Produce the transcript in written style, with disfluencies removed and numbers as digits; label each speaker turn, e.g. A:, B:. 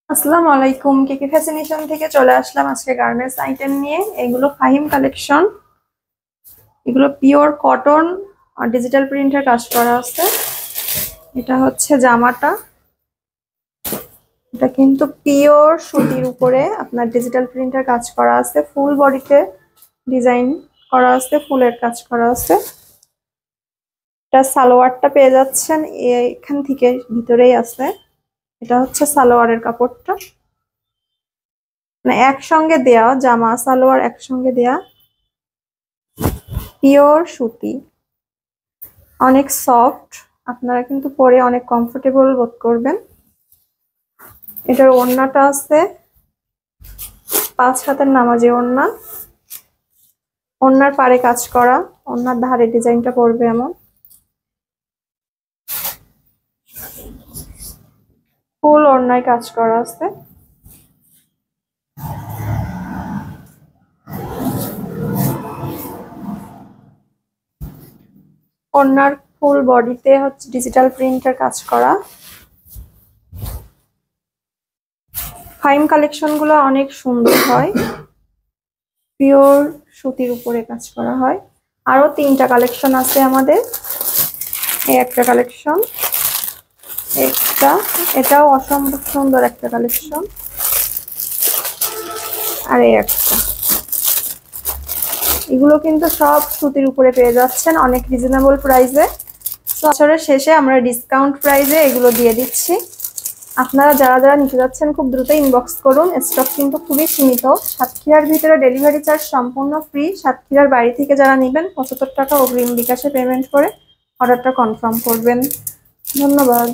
A: আসসালামু আলাইকুম। কেকে ফ্যাশনেশন থেকে চলে আসলাম আজকে গার্মেন্টস আইটেম নিয়ে। এগুলো ফাহিম কালেকশন। এগুলো পিওর কটন আর ডিজিটাল প্রিন্টের কাজ করা আছে। এটা হচ্ছে জামাটা। এটা কিন্তু পিওর সুতির উপরে আপনার ডিজিটাল প্রিন্টের কাজ করা আছে। ফুল বডিতে ডিজাইন করা আছে, ফুলের কাজ করা আছে। এটা সালোয়ারটা পেয়ে যাচ্ছেন এখান থেকে, ভিতরেই আছে। এটা হচ্ছে সালোয়ারের কাপড়টা, মানে একসঙ্গে দেয়া, জামা সালোয়ার একসঙ্গে দেয়া, পিওর সুতি, অনেক সফট। আপনারা কিন্তু পরে অনেক কমফোর্টেবল বোধ করবেন। এটার ওড়নাটা আছে 5 হাতের নামাজি ওড়না। ওড়নার পাড়ে কাজ করা, ওড়নার ধারে ডিজাইনটা পড়বে এমন। ফুল ওড়নায় কাজ করা আছে। ওড়নার ফুল বডিতে হচ্ছে ডিজিটাল প্রিন্টের কাজ করা। ফাইম কালেকশন গুলো অনেক সুন্দর হয়, পিওর সুতির উপরে কাজ করা হয়। আরো 3টা কালেকশন আছে আমাদের। এই একটা কালেকশন, একটা, এটাও অসম্ভব সুন্দর একটা কালেকশন, আর এই একটা। এগুলো কিন্তু সব সুতির উপরে পেয়ে যাচ্ছেন অনেক রিজনেবল প্রাইসে। বছরের শেষে আমরা ডিসকাউন্ট প্রাইসে এগুলো দিয়ে দিচ্ছি। আপনারা যারা যারা নিতে যাচ্ছেন খুব দ্রুত ইনবক্স করুন। স্টক কিন্তু খুবই সীমিত। সাতক্ষীরার ভিতরে ডেলিভারি চার্জ সম্পূর্ণ ফ্রি। সাতক্ষীরার বাইরে থেকে যারা নেবেন 75 টাকা অগ্রিম বিকাশে পেমেন্ট করে অর্ডারটা কনফার্ম করবেন। ধন্যবাদ।